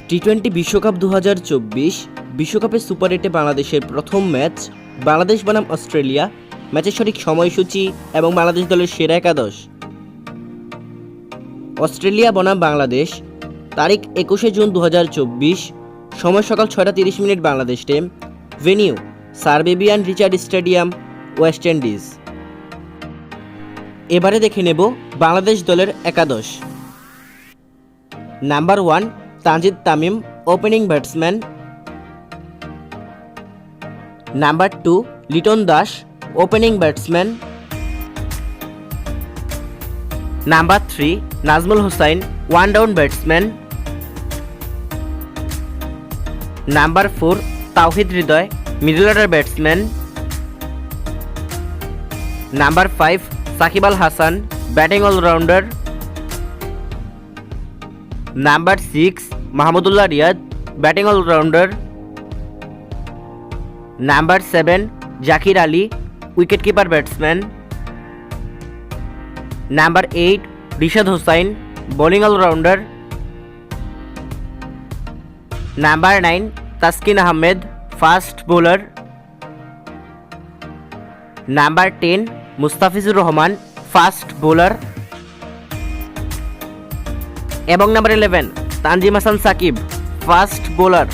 টি-20 বিশ্বকাপ 2024 বিশ্বকাপের সুপার 8-এ বাংলাদেশের প্রথম ম্যাচ বাংলাদেশ বনাম অস্ট্রেলিয়া। ম্যাচের সঠিক সময়সূচি এবং বাংলাদেশ দলের সেরা একাদশ। অস্ট্রেলিয়া বনাম বাংলাদেশ, তারিখ 21শে জুন 2024, সময় সকাল 6টা 30 Bangladesh time, venue sir Vivian Richard stadium, West Indies. এবারে দেখে নেব বাংলাদেশ দলের একাদশ। Number 1 Tanzid Tamim, opening batsman. Number 2 Liton Das, opening batsman. Number 3 Najmul Hossain, one down batsman. Number 4 Towhid Hridoy, middle order batsman. Number 5 Shakib Al Hasan, batting allrounder. Number 6 Mahmudullah Riyad, batting allrounder. Number 7 Jaker Ali, wicket keeper batsman. Number 8 Rishad Hossain, bowling allrounder. Number 9 Taskin Ahmed, fast bowler. Number 10 Mustafizur Rahman, fast bowler. এবং number 11 Tanzim Hasan Sakib, fast bowler.